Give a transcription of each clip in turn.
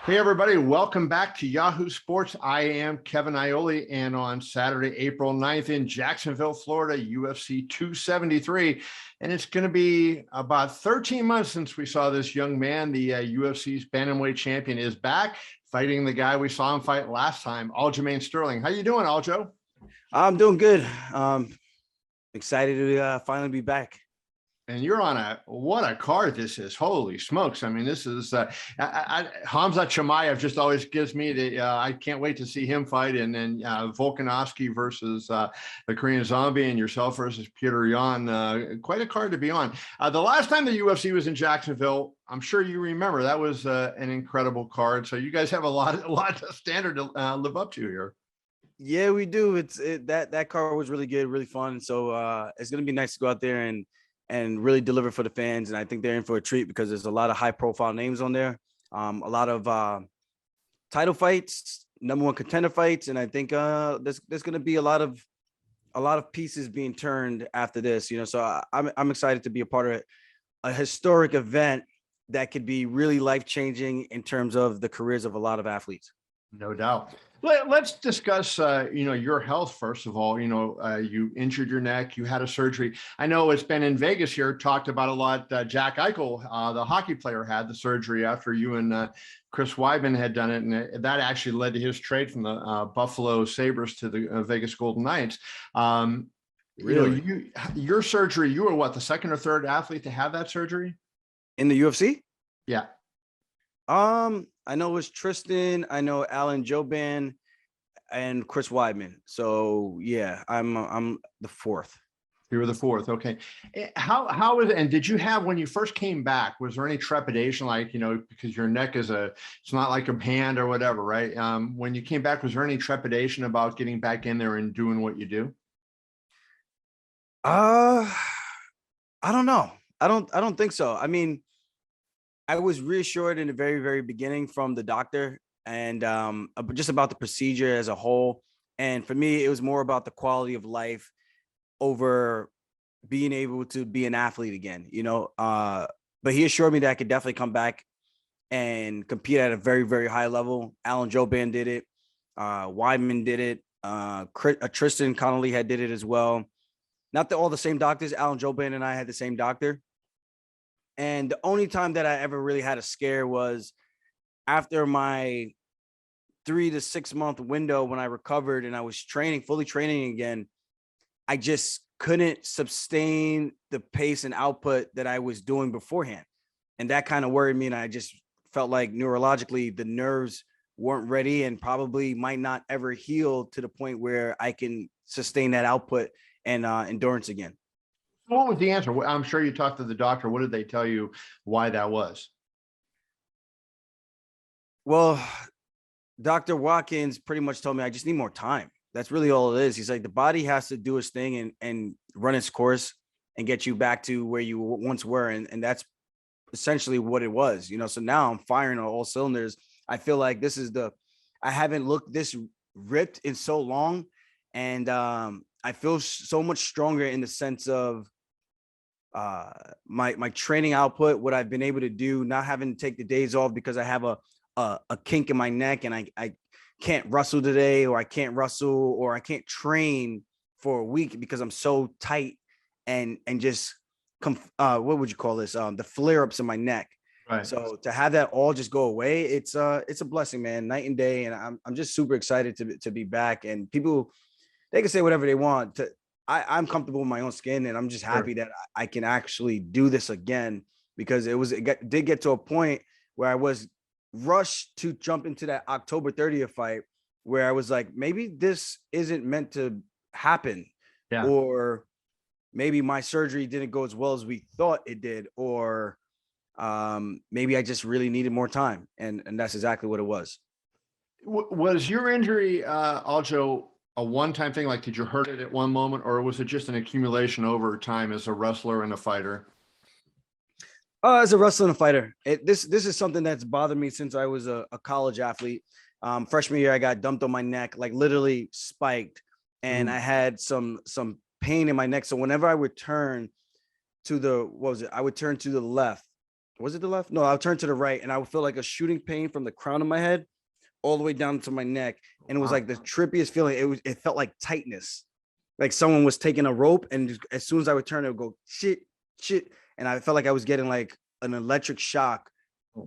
Hey, everybody. Welcome back to Yahoo Sports. I am Kevin Iole, and on Saturday, April 9th in Jacksonville, Florida, UFC 273. And it's going to be about 13 months since we saw this young man. The UFC's Bantamweight champion is back fighting the guy we saw him fight last time, Aljamain Sterling. How you doing, Aljo? I'm doing good. Excited to finally be back. And you're on what a card this is. Holy smokes. I mean, this is Hamza Chimaev just always gives me I can't wait to see him fight. And then Volkanovski versus the Korean Zombie, and yourself versus Petr Yan. Quite a card to be on. The last time the UFC was in Jacksonville, I'm sure you remember, that was an incredible card. So you guys have a lot of standard to live up to here. Yeah, we do. That card was really good, really fun. So it's gonna be nice to go out there and really deliver for the fans. And I think they're in for a treat because there's a lot of high profile names on there. A lot of title fights, number one contender fights. And I think there's going to be a lot of pieces being turned after this, so I'm excited to be a part of a historic event that could be really life-changing in terms of the careers of a lot of athletes. No doubt. Let's discuss, your health first of all. You injured your neck. You had a surgery. I know it's been in Vegas here, talked about a lot. Jack Eichel, the hockey player, had the surgery after you and Chris Weidman had done it, and that actually led to his trade from the Buffalo Sabres to the Vegas Golden Knights. Really? Your surgery. You were what, the second or third athlete to have that surgery in the UFC? Yeah. I know it was Tristan, I know Alan Joban, and Chris Weidman. So yeah, I'm the fourth. You were the fourth. Okay. How was it? And did you have, when you first came back, was there any trepidation, because your neck it's not like a hand or whatever, right? When you came back, was there any trepidation about getting back in there and doing what you do? I don't know. I don't think so. I mean, I was reassured in the very, very beginning from the doctor and just about the procedure as a whole. And for me, it was more about the quality of life over being able to be an athlete again, but he assured me that I could definitely come back and compete at a very, very high level. Alan Joban did it. Weidman did it. Tristan Connolly did it as well. Not that all the same doctors. Alan Joban and I had the same doctor. And the only time that I ever really had a scare was after my 3 to 6 month window when I recovered and I was fully training again. I just couldn't sustain the pace and output that I was doing beforehand. And that kind of worried me. And I just felt like neurologically the nerves weren't ready and probably might not ever heal to the point where I can sustain that output and endurance again. What was the answer? I'm sure you talked to the doctor. What did they tell you why that was? Well, Dr. Watkins pretty much told me I just need more time. That's really all it is. He's like, the body has to do its thing and run its course and get you back to where you once were. And that's essentially what it was, So now I'm firing on all cylinders. I feel like I haven't looked this ripped in so long. And I feel so much stronger in the sense of my training output, what I've been able to do, not having to take the days off because I have a kink in my neck and I can't wrestle today, or I can't wrestle, or I can't train for a week because I'm so tight and just what would you call this? The flare-ups in my neck. Right. So to have that all just go away, it's a blessing, man, night and day. And I'm just super excited to be back. And people, they can say whatever they want. I'm comfortable in my own skin, and I'm just happy that I can actually do this again, because it did get to a point where I was rushed to jump into that October 30th fight where I was like, maybe this isn't meant to happen. Yeah. Or maybe my surgery didn't go as well as we thought it did, or maybe I just really needed more time. And that's exactly what it was. Was your injury, Aljo, a one-time thing? Like, did you hurt it at one moment, or was it just an accumulation over time as a wrestler and a fighter? As a wrestler and a fighter, this is something that's bothered me since I was a college athlete. Freshman year, I got dumped on my neck, like literally spiked, and I had some pain in my neck. So whenever I would turn to the left Was it the left? No, I'll turn to the right, and I would feel like a shooting pain from the crown of my head all the way down to my neck, and it was Wow. like the trippiest feeling. It felt like tightness, like someone was taking a rope, and just, as soon as I would turn, it would go shit, shit, and I felt like I was getting like an electric shock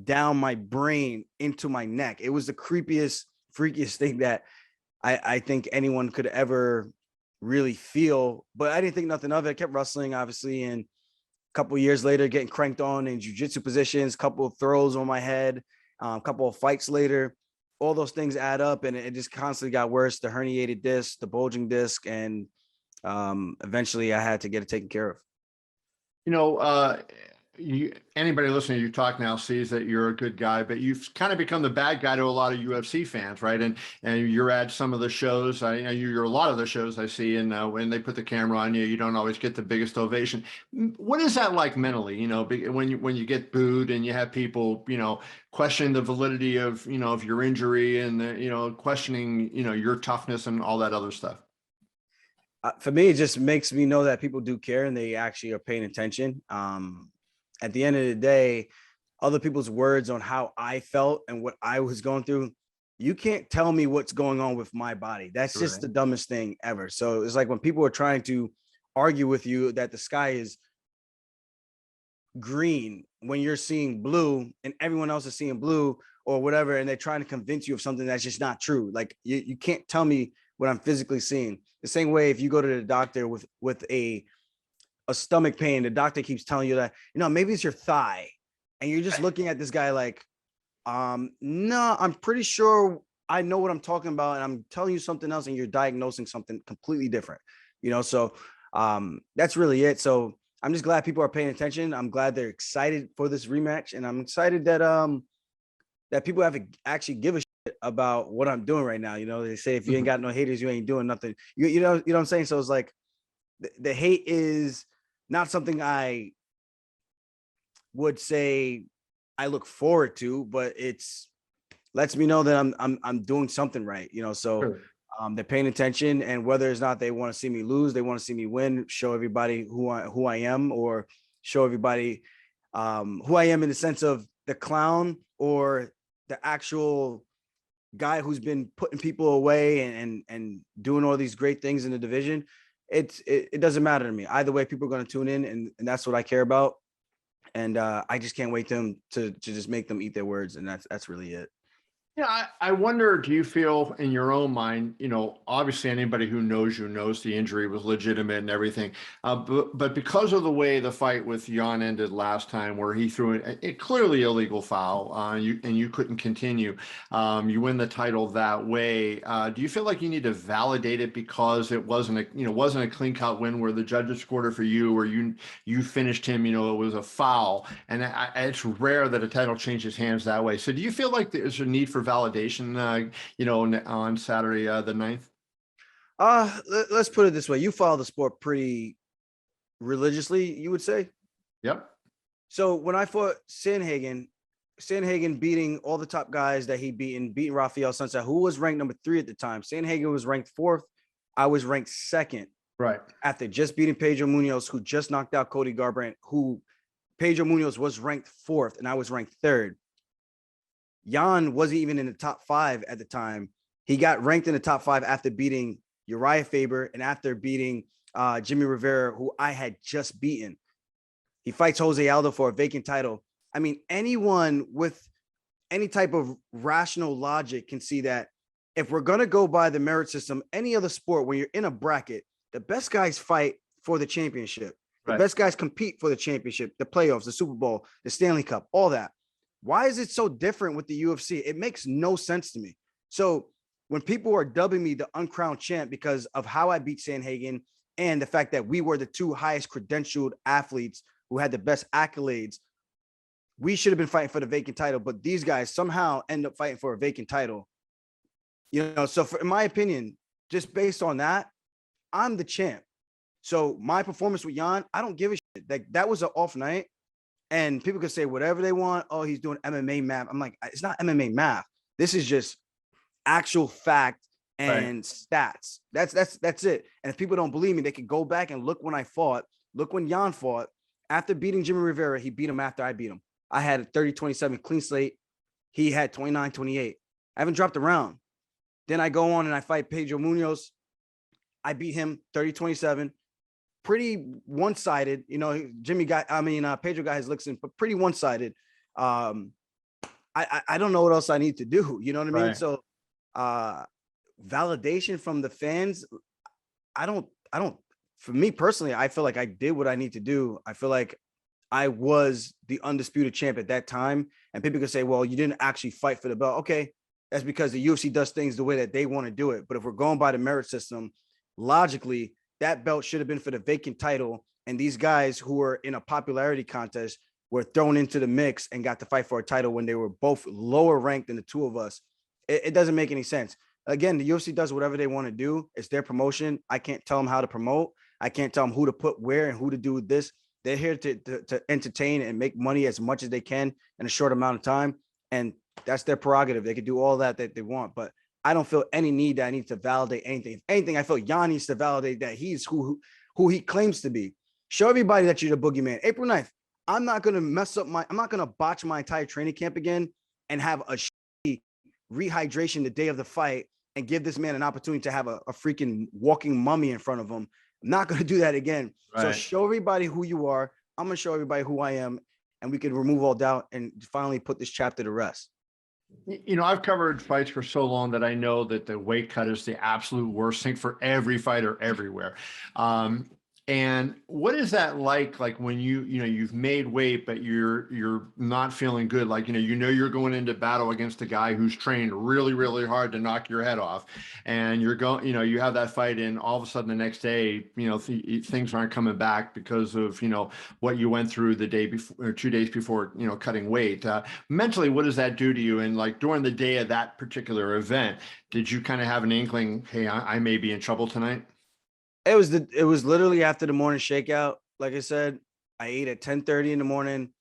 down my brain into my neck. It was the creepiest, freakiest thing that I think anyone could ever really feel. But I didn't think nothing of it. I kept wrestling, obviously, and a couple of years later, getting cranked on in jiu-jitsu positions, couple of throws on my head, a couple of fights later. All those things add up, and it just constantly got worse. The herniated disc, the bulging disc, and eventually I had to get it taken care of. You know, anybody listening to you talk now sees that you're a good guy, but you've kind of become the bad guy to a lot of UFC fans, right? And you're at some of the shows. You're a lot of the shows I see, and when they put the camera on you, you don't always get the biggest ovation. What is that like mentally? You know, when you get booed and you have people, questioning the validity of of your injury and questioning your toughness and all that other stuff. For me, it just makes me know that people do care and they actually are paying attention. At the end of the day, other people's words on how I felt and what I was going through, you can't tell me what's going on with my body. That's just the dumbest thing ever. So it's like when people are trying to argue with you that the sky is green when you're seeing blue and everyone else is seeing blue or whatever, and they're trying to convince you of something that's just not true. Like you can't tell me what I'm physically seeing. The same way if you go to the doctor with a stomach pain, the doctor keeps telling you that, maybe it's your thigh. And you're just looking at this guy like, no, I'm pretty sure I know what I'm talking about. And I'm telling you something else and you're diagnosing something completely different, so that's really it. So I'm just glad people are paying attention. I'm glad they're excited for this rematch. And I'm excited that, that people have to actually give a shit about what I'm doing right now. They say, if you ain't got no haters, you ain't doing nothing. You know what I'm saying? So it's like the hate is not something I would say I look forward to, but it's lets me know that I'm doing something right, so Sure. they're paying attention, and whether it's not they want to see me lose, they want to see me win, show everybody who I am, or show everybody who I am in the sense of the clown or the actual guy who's been putting people away and doing all these great things in the division. It doesn't matter to me. Either way, people are going to tune in, and that's what I care about. And I just can't wait to just make them eat their words. And that's really it. Yeah, I wonder, do you feel in your own mind, obviously anybody who knows you knows the injury was legitimate and everything, but because of the way the fight with Yan ended last time, where he threw a clearly illegal foul, you couldn't continue, you win the title that way. Do you feel like you need to validate it because it wasn't a clean cut win where the judges scored it for you, or you finished him, it was a foul, and it's rare that a title changes hands that way. So do you feel like there's a need for validation, on Saturday, the 9th? Let's put it this way. You follow the sport pretty religiously, you would say. Yep. So when I fought Sandhagen beating all the top guys that he beating Rafael Sunset, who was ranked number 3 at the time. Sandhagen was ranked 4th. I was ranked 2nd. Right. After just beating Pedro Munoz, who just knocked out Cody Garbrandt, who Pedro Munoz was ranked 4th and I was ranked 3rd. Yan wasn't even in the top 5 at the time. He got ranked in the top 5 after beating Uriah Faber and after beating Jimmy Rivera, who I had just beaten. He fights Jose Aldo for a vacant title. I mean, anyone with any type of rational logic can see that if we're going to go by the merit system, any other sport, when you're in a bracket, the best guys fight for the championship. The best guys compete for the championship, the playoffs, the Super Bowl, the Stanley Cup, all that. Why is it so different with the UFC? It makes no sense to me. So when people are dubbing me the uncrowned champ because of how I beat Sandhagen and the fact that we were the 2 highest credentialed athletes who had the best accolades, we should have been fighting for the vacant title, but these guys somehow end up fighting for a vacant title. So in my opinion, just based on that, I'm the champ. So my performance with Yan, I don't give a shit. That was an off night. And people could say whatever they want. Oh, he's doing MMA math. I'm like, it's not MMA math. This is just actual fact and stats. That's it. And if people don't believe me, they can go back and look when I fought. Look when Yan fought. After beating Jimmy Rivera, he beat him after I beat him. I had a 30-27 clean slate. He had 29-28. I haven't dropped a round. Then I go on and I fight Pedro Munoz. I beat him 30-27. Pretty one-sided. You know, Pedro got his licks in, but pretty one-sided. I don't know what else I need to do. You know what I mean? Right. So validation from the fans, I don't, for me personally, I feel like I did what I need to do. I feel like I was the undisputed champ at that time. And people could say, well, you didn't actually fight for the belt. Okay. That's because the UFC does things the way that they want to do it. But if we're going by the merit system, logically, that belt should have been for the vacant title. And these guys who were in a popularity contest were thrown into the mix and got to fight for a title when they were both lower ranked than the two of us. It doesn't make any sense. Again, the UFC does whatever they want to do. It's their promotion. I can't tell them how to promote. I can't tell them who to put where and who to do this. They're here to entertain and make money as much as they can in a short amount of time. And that's their prerogative. They can do all that they want. But I don't feel any need that I need to validate anything. If anything, I feel Yan needs to validate that he's who he claims to be. Show everybody that you're the boogeyman. April 9th, I'm not going to botch my entire training camp again and have a rehydration the day of the fight and give this man an opportunity to have a freaking walking mummy in front of him. I'm not going to do that again. Right. So show everybody who you are. I'm going to show everybody who I am, and we can remove all doubt and finally put this chapter to rest. You know, I've covered fights for so long that I know that the weight cut is the absolute worst thing for every fighter everywhere. And what is that like when you've made weight, but you're not feeling good? Like, you're going into battle against a guy who's trained really, really hard to knock your head off, and you're going, you have that fight, and all of a sudden the next day, things aren't coming back because of, what you went through the day before or 2 days before, cutting weight. Mentally, what does that do to you? And like during the day of that particular event, did you kind of have an inkling, hey, I may be in trouble tonight? It was literally after the morning shakeout. Like I said, I ate at 10:30 in the morning,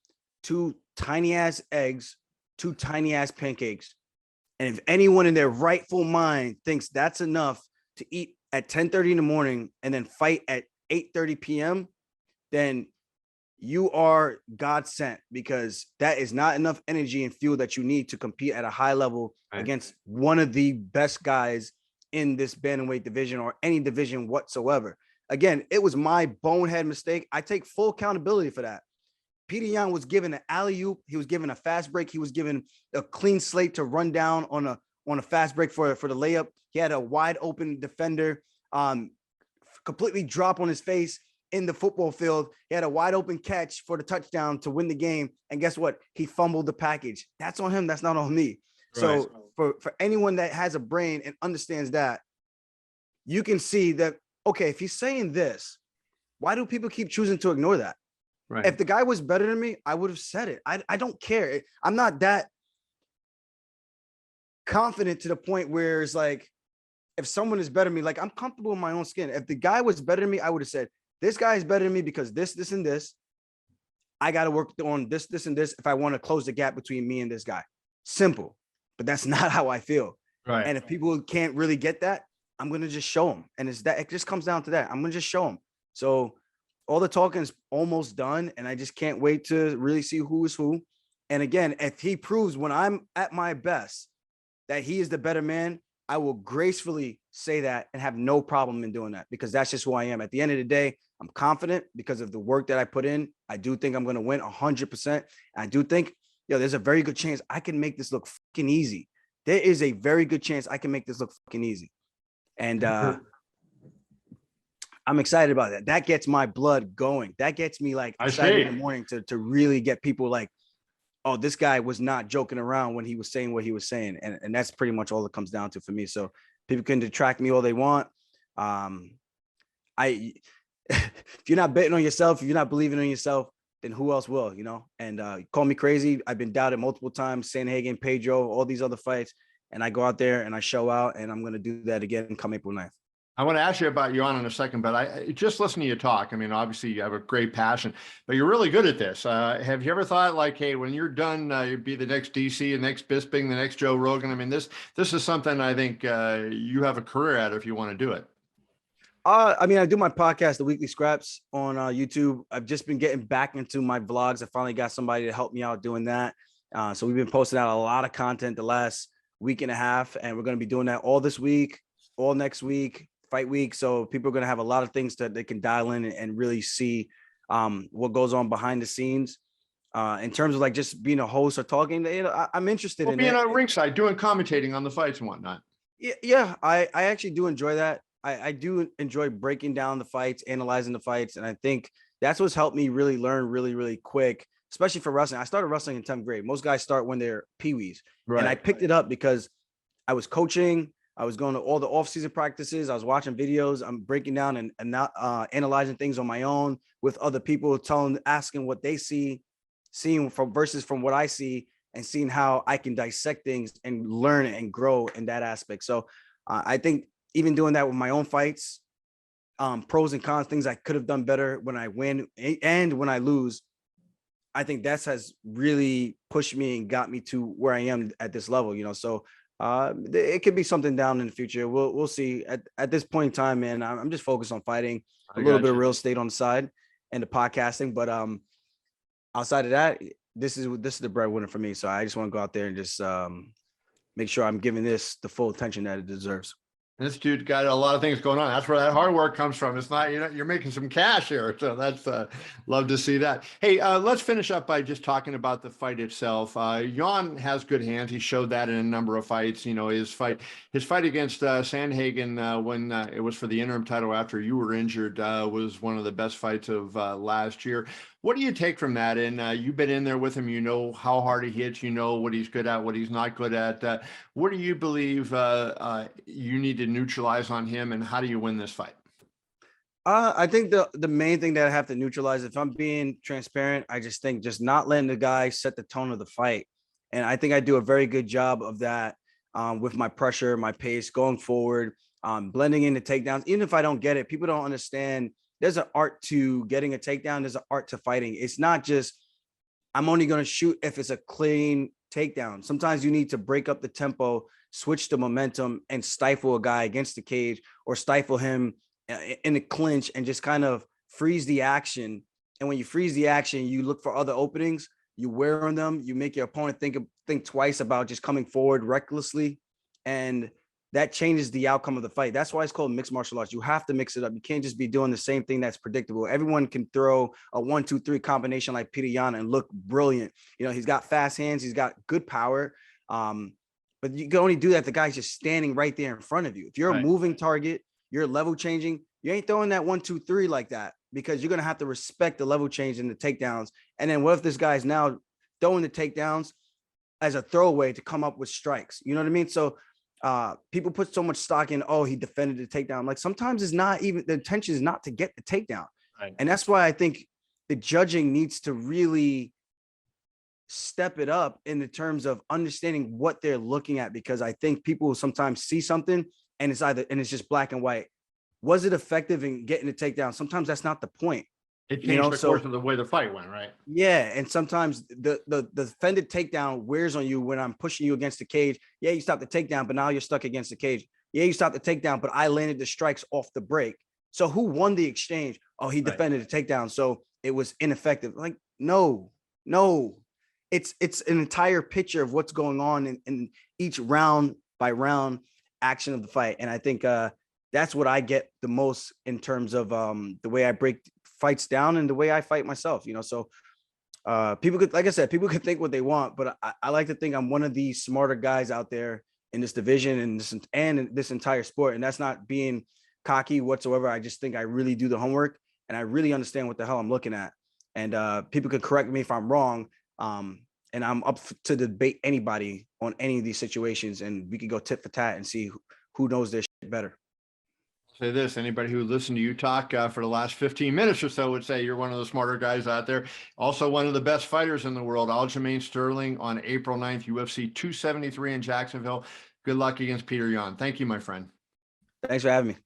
2 tiny ass eggs, 2 tiny ass pancakes. And if anyone in their rightful mind thinks that's enough to eat at 10:30 in the morning and then fight at 8:30 p.m., then you are God sent, because that is not enough energy and fuel that you need to compete at a high level against one of the best guys in this bantamweight division or any division whatsoever. Again, it was my bonehead mistake. I take full accountability for that. Petr Yan was given an alley-oop. He was given a fast break. He was given a clean slate to run down on a fast break for the layup. He had a wide open defender completely drop on his face in the football field. He had a wide open catch for the touchdown to win the game. And guess what? He fumbled the package. That's on him. That's not on me. Right. So for anyone that has a brain and understands that, you can see that, okay, if he's saying this, why do people keep choosing to ignore that? Right. If the guy was better than me, I would have said it. I don't care. I'm not that confident to the point where it's like, if someone is better than me, like I'm comfortable in my own skin. If the guy was better than me, I would have said, this guy is better than me because this, and this. I got to work on this, and this if I want to close the gap between me and this guy. Simple. But that's not how I feel. Right. And if people can't really get that, I'm going to just show them. And it just comes down to that. I'm going to just show them. So all the talking is almost done. And I just can't wait to really see who is who. And again, if he proves when I'm at my best that he is the better man, I will gracefully say that and have no problem in doing that, because that's just who I am. At the end of the day, I'm confident because of the work that I put in. I do think I'm going to win 100%. I do think, there's a very good chance I can make this look fucking easy. There is a very good chance I can make this look fucking easy. And I'm excited about that. That gets my blood going. That gets me like excited in the morning to really get people like, oh, this guy was not joking around when he was saying what he was saying. And that's pretty much all it comes down to for me. So people can detract me all they want. If you're not betting on yourself, if you're not believing in yourself, then who else will, And call me crazy. I've been doubted multiple times, Sandhagen, Pedro, all these other fights. And I go out there and I show out, and I'm going to do that again come April 9th. I want to ask you about Yan in a second, but I just listen to you talk. I mean, obviously you have a great passion, but you're really good at this. Have you ever thought like, hey, when you're done, you'd be the next DC, the next Bisping, the next Joe Rogan? I mean, this is something I think you have a career at if you want to do it. I mean, I do my podcast, The Weekly Scraps, on YouTube. I've just been getting back into my vlogs. I finally got somebody to help me out doing that. So we've been posting out a lot of content the last week and a half, and we're going to be doing that all this week, all next week, fight week. So people are going to have a lot of things that they can dial in and really see what goes on behind the scenes. In terms of like just being a host or talking, I'm interested in being it. on ringside, doing commentating on the fights and whatnot. Yeah, I actually do enjoy that. I do enjoy breaking down the fights, analyzing the fights, and I think that's what's helped me really learn really quick, especially for wrestling. I started wrestling in 10th grade. Most guys start when they're peewees, and I picked it up because I was coaching. I was going to all the off-season practices. I was watching videos. I'm breaking down and not analyzing things on my own with other people, asking what they seeing from versus from what I see, and seeing how I can dissect things and learn and grow in that aspect. So I think even doing that with my own fights, pros and cons, things I could have done better when I win and when I lose, I think that has really pushed me and got me to where I am at this level, So it could be something down in the future. We'll see. At this point in time, man, I'm just focused on fighting, a little bit of real estate on the side and the podcasting. But outside of that, this is the breadwinner for me. So I just want to go out there and just make sure I'm giving this the full attention that it deserves. This dude got a lot of things going on. That's where that hard work comes from. It's not, you're making some cash here. So that's, love to see that. Hey, let's finish up by just talking about the fight itself. Yan has good hands. He showed that in a number of fights. His fight against Sandhagen when it was for the interim title after you were injured was one of the best fights of last year. What do you take from that? And you've been in there with him. You know how hard he hits. You know what he's good at, what he's not good at. What do you believe you need to neutralize on him, and how do you win this fight? I think the main thing that I have to neutralize, if I'm being transparent, I just think just not letting the guy set the tone of the fight. And I think I do a very good job of that with my pressure, my pace going forward, blending in the takedowns. Even if I don't get it, people don't understand there's an art to getting a takedown. There's an art to fighting. It's not just I'm only going to shoot if it's a clean takedown. Sometimes you need to break up the tempo, switch the momentum, and stifle a guy against the cage or stifle him in the clinch and just kind of freeze the action. And when you freeze the action, you look for other openings, you wear on them, you make your opponent think twice about just coming forward recklessly. And that changes the outcome of the fight. That's why it's called mixed martial arts. You have to mix it up. You can't just be doing the same thing that's predictable. Everyone can throw a 1-2-3 combination like Petr Yan and look brilliant. He's got fast hands. He's got good power. But you can only do that if the guy's just standing right there in front of you. If you're a moving target, you're level changing, you ain't throwing that 1-2-3 like that, because you're going to have to respect the level change in the takedowns. And then what if this guy's now throwing the takedowns as a throwaway to come up with strikes? You know what I mean? So people put so much stock in, he defended the takedown. Like sometimes it's not even, the intention is not to get the takedown. Right. And that's why I think the judging needs to really step it up in the terms of understanding what they're looking at, because I think people sometimes see something and it's just black and white. Was it effective in getting the takedown? Sometimes that's not the point. It changed the course of the way the fight went, right? Yeah, and sometimes the defended takedown wears on you when I'm pushing you against the cage. Yeah, you stop the takedown, but now you're stuck against the cage. Yeah, you stop the takedown, but I landed the strikes off the break. So who won the exchange? He defended the takedown, so it was ineffective. Like, no. It's an entire picture of what's going on in each round by round action of the fight. And I think that's what I get the most in terms of the way I break fights down and the way I fight myself, So people could, like I said, people could think what they want, but I like to think I'm one of the smarter guys out there in this division and in this entire sport. And that's not being cocky whatsoever. I just think I really do the homework and I really understand what the hell I'm looking at. And people could correct me if I'm wrong. And I'm up to debate anybody on any of these situations, and we could go tit for tat and see who knows their shit better. Say this, anybody who listened to you talk for the last 15 minutes or so would say you're one of the smarter guys out there. Also one of the best fighters in the world, Aljamain Sterling on April 9th, UFC 273 in Jacksonville. Good luck against Petr Yan. Thank you, my friend. Thanks for having me.